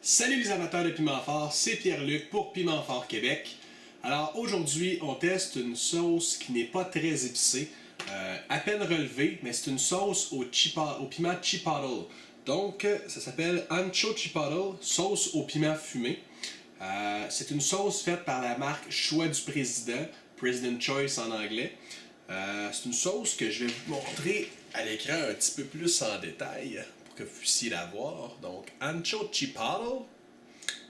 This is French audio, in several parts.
Salut les amateurs de piment fort, c'est Pierre-Luc pour Piment Fort Québec. Alors aujourd'hui, on teste une sauce qui n'est pas très épicée, à peine relevée, mais c'est une sauce au piment chipotle. Donc, ça s'appelle Ancho Chipotle, sauce au piment fumé. C'est une sauce faite par la marque Choix du Président, President Choice en anglais. C'est une sauce que je vais vous montrer à l'écran un petit peu plus en détail pour que vous puissiez la voir. Donc, Ancho Chipotle.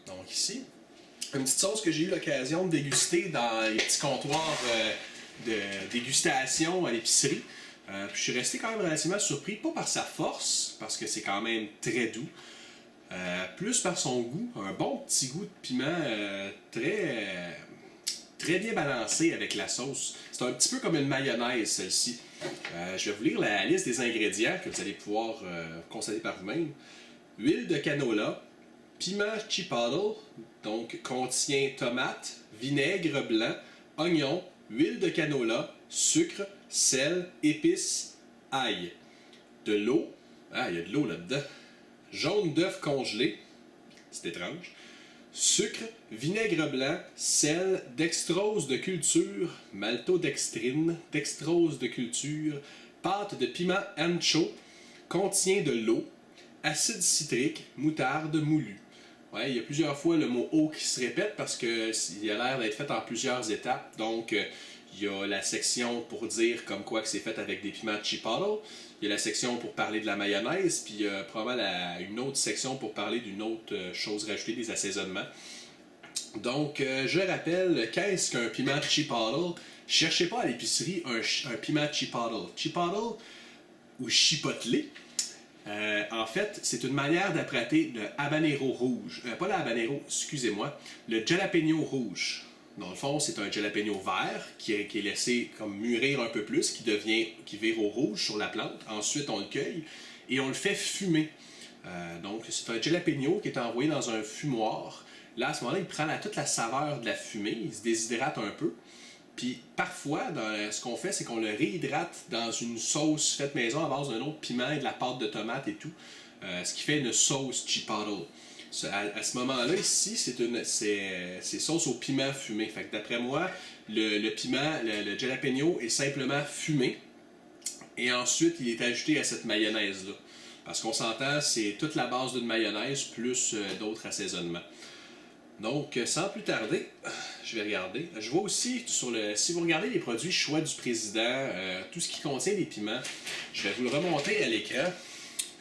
Donc ici, une petite sauce que j'ai eu l'occasion de déguster dans les petits comptoirs de dégustation à l'épicerie. Puis je suis resté quand même relativement surpris, pas par sa force, parce que c'est quand même très doux, plus par son goût, un bon petit goût de piment très bien balancé avec la sauce. C'est un petit peu comme une mayonnaise, celle-ci. Je vais vous lire la liste des ingrédients que vous allez pouvoir constater par vous-même. Huile de canola, piment chipotle, donc contient tomate, vinaigre blanc, oignon, huile de canola, sucre, sel, épices, ail. De l'eau, il y a de l'eau là-dedans. Jaune d'œuf congelé, c'est étrange. Sucre, vinaigre blanc, sel, dextrose de culture, maltodextrine, dextrose de culture, pâte de piment ancho, contient de l'eau, acide citrique, moutarde, moulu. Ouais, il y a plusieurs fois le mot eau qui se répète parce qu'il a l'air d'être fait en plusieurs étapes. Donc, il y a la section pour dire comme quoi que c'est fait avec des piments chipotle. Il y a la section pour parler de la mayonnaise, puis il y a probablement une autre section pour parler d'une autre chose rajoutée, des assaisonnements. Donc, je rappelle, qu'est-ce qu'un piment chipotle? Cherchez pas à l'épicerie un piment chipotle. Chipotle ou chipotlé. En fait, c'est une manière d'apprêter le habanero rouge. Pas le habanero, excusez-moi, le jalapeno rouge. Dans le fond, c'est un jalapeno vert qui est laissé comme mûrir un peu plus, qui vire au rouge sur la plante. Ensuite, on le cueille et on le fait fumer. Donc, c'est un jalapeno qui est envoyé dans un fumoir. Là, à ce moment-là, il prend toute la saveur de la fumée, il se déshydrate un peu. Puis parfois, ce qu'on fait, c'est qu'on le réhydrate dans une sauce faite maison à base d'un autre piment et de la pâte de tomate et tout. Ce qui fait une sauce chipotle. À ce moment-là, ici, c'est sauce au piment fumé. Fait que d'après moi, le piment, le jalapeno est simplement fumé. Et ensuite, il est ajouté à cette mayonnaise-là. Parce qu'on s'entend, c'est toute la base d'une mayonnaise plus d'autres assaisonnements. Donc, sans plus tarder, je vais regarder. Je vois aussi, si vous regardez les produits Choix du Président, tout ce qui contient des piments, je vais vous le remonter à l'écran.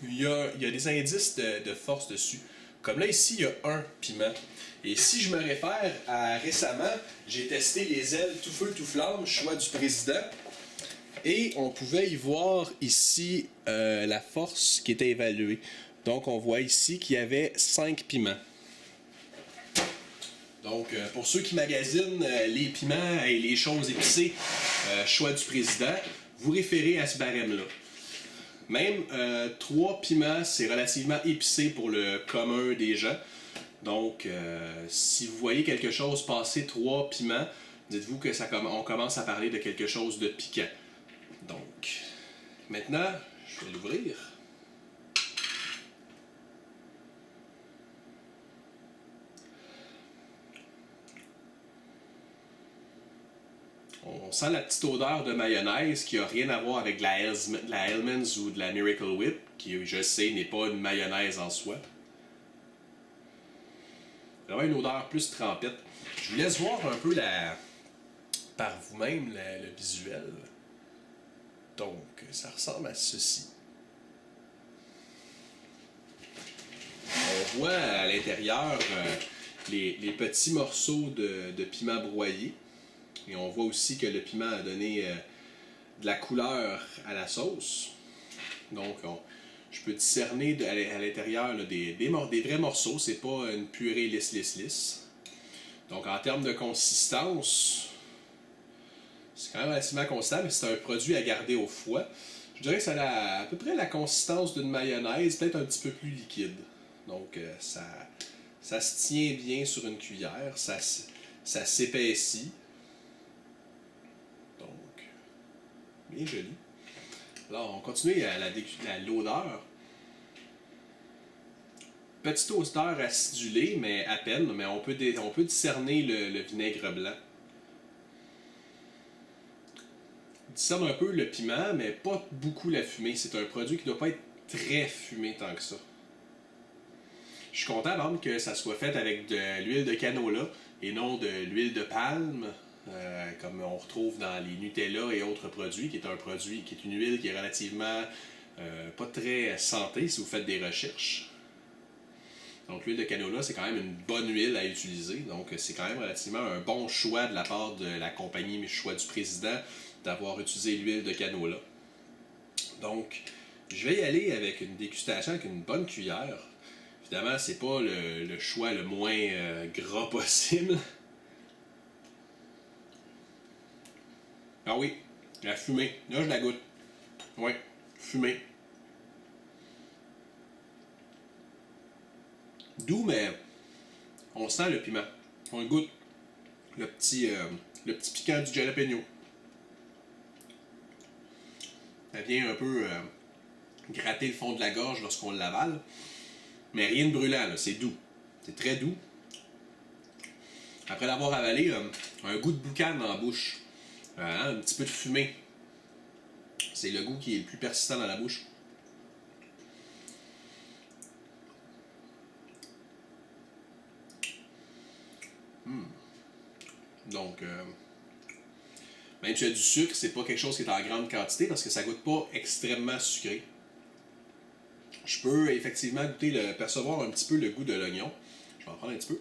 Il y a des indices de force dessus. Comme là, ici, il y a un piment. Et si je me réfère à récemment, j'ai testé les ailes tout feu, tout flamme, Choix du Président. Et on pouvait y voir ici la force qui était évaluée. Donc, on voit ici qu'il y avait 5 piments. Donc, pour ceux qui magasinent les piments et les choses épicées, Choix du Président, vous référez à ce barème-là. Même 3 piments, c'est relativement épicé pour le commun des gens. Donc, si vous voyez quelque chose passer 3 piments, dites-vous que on commence à parler de quelque chose de piquant. Donc, maintenant, je vais l'ouvrir. On sent la petite odeur de mayonnaise qui n'a rien à voir avec de la Hellmann's ou de la Miracle Whip, qui, je sais, n'est pas une mayonnaise en soi. Vraiment une odeur plus trempette. Je vous laisse voir un peu par vous-même le visuel. Donc, ça ressemble à ceci. On voit à l'intérieur les petits morceaux de piment broyé. Et on voit aussi que le piment a donné de la couleur à la sauce. Donc, je peux discerner à l'intérieur des vrais morceaux. C'est pas une purée lisse. Donc, en termes de consistance, c'est quand même relativement constant, mais c'est un produit à garder au froid. Je dirais que ça a à peu près la consistance d'une mayonnaise, peut-être un petit peu plus liquide. Donc, ça se tient bien sur une cuillère, ça s'épaissit. Bien joli. Alors, on continue à l'odeur. petit odeur acidulée, mais à peine, mais on peut discerner le vinaigre blanc. On discerne un peu le piment, mais pas beaucoup la fumée. C'est un produit qui ne doit pas être très fumé tant que ça. Je suis content d'entendre que ça soit fait avec de l'huile de canola et non de l'huile de palme, comme on retrouve dans les Nutella et autres produits, qui est un produit, qui est une huile qui est relativement pas très santé si vous faites des recherches. Donc l'huile de canola, c'est quand même une bonne huile à utiliser. Donc c'est quand même relativement un bon choix de la part de la compagnie Choix du Président d'avoir utilisé l'huile de canola. Donc je vais y aller avec une dégustation avec une bonne cuillère. Évidemment, c'est pas le choix le moins gras possible. Ah oui, la fumée. Là, je la goûte. Oui, fumée. Doux, mais on sent le piment. On le goûte. Le petit piquant du jalapeno. Ça vient un peu gratter le fond de la gorge lorsqu'on l'avale. Mais rien de brûlant, là. C'est doux. C'est très doux. Après l'avoir avalé, un goût de boucan dans la bouche. Un petit peu de fumée. C'est le goût qui est le plus persistant dans la bouche. Donc, même si il y a du sucre, c'est pas quelque chose qui est en grande quantité parce que ça goûte pas extrêmement sucré. Je peux effectivement percevoir un petit peu le goût de l'oignon. Je vais en prendre un petit peu.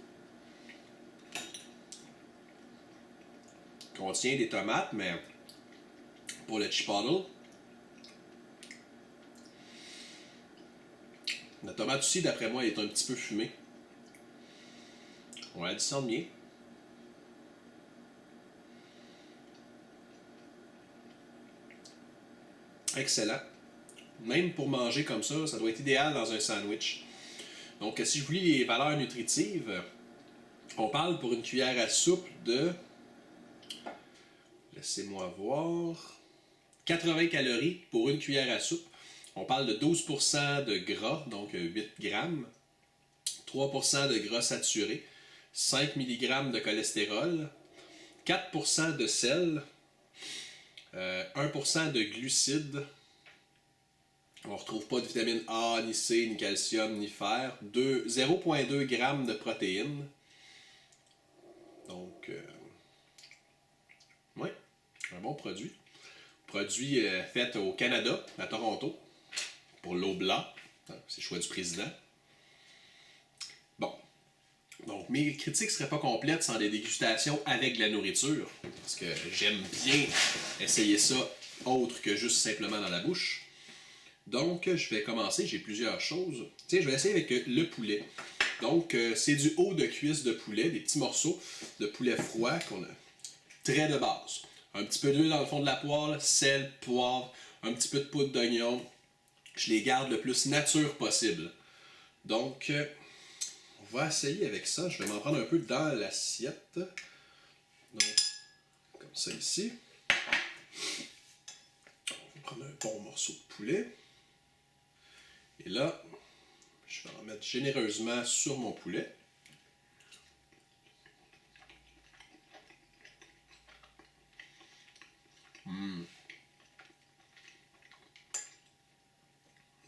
Il contient des tomates, mais pour le chipotle, la tomate aussi, d'après moi, elle est un petit peu fumée. On la discerne bien. Excellent. Même pour manger comme ça doit être idéal dans un sandwich. Donc, si je vous lis les valeurs nutritives, on parle pour une cuillère à soupe de... Laissez-moi voir... 80 calories pour une cuillère à soupe. On parle de 12% de gras, donc 8 grammes. 3% de gras saturé. 5 mg de cholestérol. 4% de sel. 1% de glucides. On ne retrouve pas de vitamine A, ni C, ni calcium, ni fer. 0,2 g de protéines. Donc, oui, un bon produit. Produit fait au Canada, à Toronto, pour l'Oblat. C'est le choix du président. Bon. Donc, mes critiques ne seraient pas complètes sans des dégustations avec de la nourriture. Parce que j'aime bien essayer ça autre que juste simplement dans la bouche. Donc, je vais commencer. J'ai plusieurs choses. Tiens, je vais essayer avec le poulet. Donc, c'est du haut de cuisse de poulet, des petits morceaux de poulet froid qu'on a. Très de base. Un petit peu d'huile dans le fond de la poêle, sel, poivre, un petit peu de poudre d'oignon. Je les garde le plus nature possible. Donc, on va essayer avec ça. Je vais m'en prendre un peu dans l'assiette. Donc, comme ça ici. On va prendre un bon morceau de poulet. Et là, je vais en mettre généreusement sur mon poulet.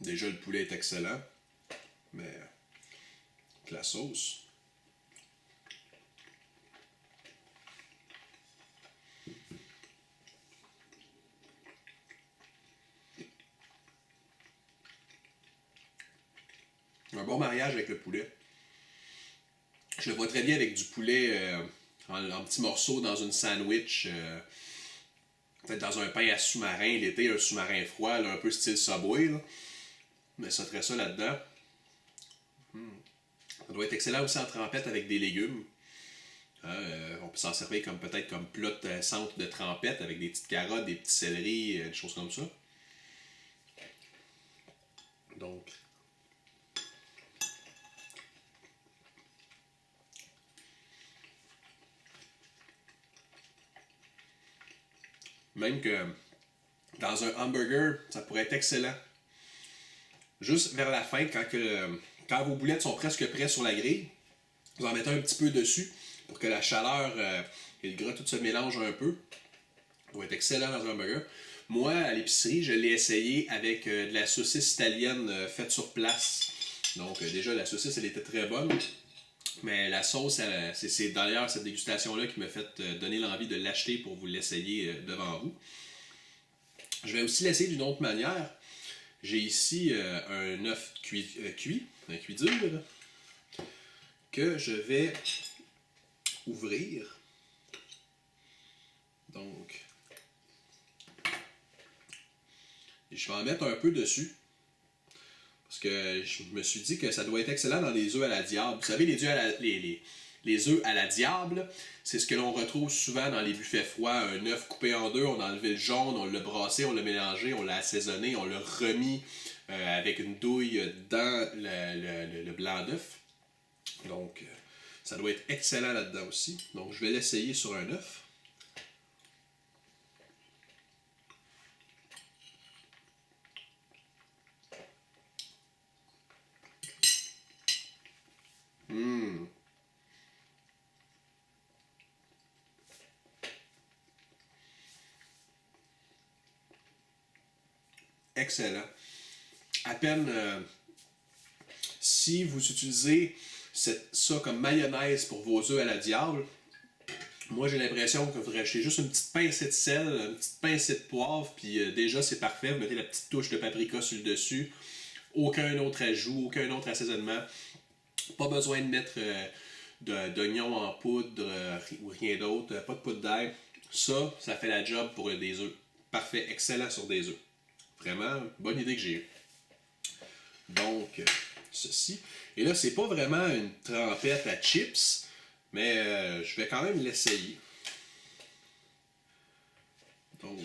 Déjà, le poulet est excellent, mais la sauce. Un bon mariage avec le poulet. Je le vois très bien avec du poulet en petits morceaux dans une sandwich, peut-être dans un pain à sous-marin, l'été, un sous-marin froid, là, un peu style Subway. Là. Mais ça ferait ça là-dedans. Ça doit être excellent aussi en trempette avec des légumes. On peut s'en servir comme peut-être comme plat de centre de trempette avec des petites carottes, des petits céleris, des choses comme ça. Donc, même que dans un hamburger, ça pourrait être excellent. Juste vers la fin, quand Quand vos boulettes sont presque prêtes sur la grille, vous en mettez un petit peu dessus pour que la chaleur et le gras tout se mélangent un peu. Ça doit être excellent dans un hamburger. Moi, à l'épicerie, je l'ai essayé avec de la saucisse italienne faite sur place. Donc déjà, la saucisse, elle était très bonne. Mais la sauce, c'est d'ailleurs cette dégustation-là qui m'a fait donner l'envie de l'acheter pour vous l'essayer devant vous. Je vais aussi l'essayer d'une autre manière. J'ai ici un œuf cuit, un cuit dur, que je vais ouvrir. Donc, et je vais en mettre un peu dessus. Parce que je me suis dit que ça doit être excellent dans les œufs à la diable. Vous savez, les œufs à la diable, c'est ce que l'on retrouve souvent dans les buffets froids. Un œuf coupé en deux, on a enlevé le jaune, on l'a brassé, on l'a mélangé, on l'a assaisonné, on l'a remis avec une douille dans le blanc d'œuf. Donc, ça doit être excellent là-dedans aussi. Donc, je vais l'essayer sur un œuf. Excellent. À peine si vous utilisez ça comme mayonnaise pour vos œufs à la diable, moi j'ai l'impression que vous rachetez juste une petite pincée de sel, une petite pincée de poivre, puis déjà c'est parfait. Vous mettez la petite touche de paprika sur le dessus. Aucun autre ajout, aucun autre assaisonnement. Pas besoin de mettre d'oignons en poudre ou rien d'autre. Pas de poudre d'ail. Ça fait la job pour des œufs. Parfait, excellent sur des œufs. Vraiment, bonne idée que j'ai eue. Donc, ceci. Et là, c'est pas vraiment une trempette à chips, mais je vais quand même l'essayer. Donc,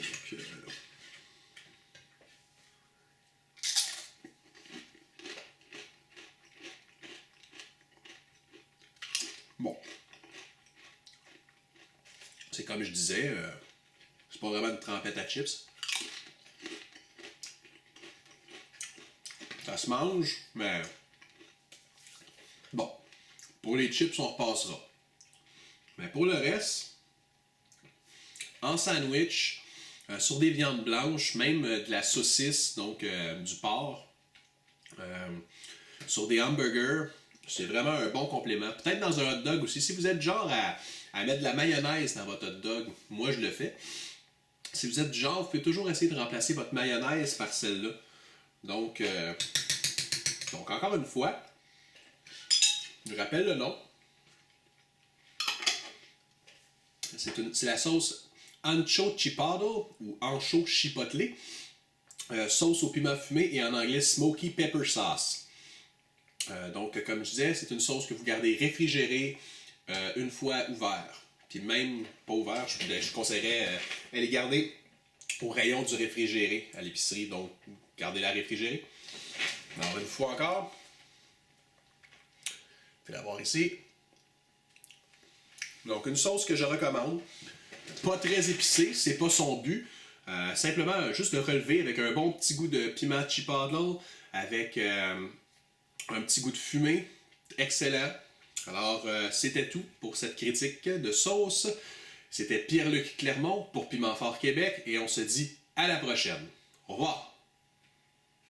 bon. C'est comme je disais, c'est pas vraiment une trempette à chips. Ça se mange, mais bon, pour les chips, on repassera. Mais pour le reste, en sandwich, sur des viandes blanches, même de la saucisse, donc du porc, sur des hamburgers, c'est vraiment un bon complément. Peut-être dans un hot dog aussi. Si vous êtes genre à mettre de la mayonnaise dans votre hot dog, moi je le fais. Si vous êtes du genre, vous pouvez toujours essayer de remplacer votre mayonnaise par celle-là. Donc encore une fois, je rappelle le nom. C'est la sauce Ancho Chipotle ou Ancho Chipotle. Sauce au piment fumé et en anglais Smoky Pepper Sauce. Donc, comme je disais, c'est une sauce que vous gardez réfrigérée une fois ouvert. Puis même pas ouvert, je conseillerais de les garder au rayon du réfrigéré à l'épicerie. Donc, gardez-la réfrigérée. Alors, une fois encore, je vais la voir ici. Donc, une sauce que je recommande. Pas très épicée, c'est pas son but. Simplement, juste de relever avec un bon petit goût de piment chipotle, avec un petit goût de fumée. Excellent. Alors, c'était tout pour cette critique de sauce. C'était Pierre-Luc Clermont pour Piment Fort Québec et on se dit à la prochaine. Au revoir.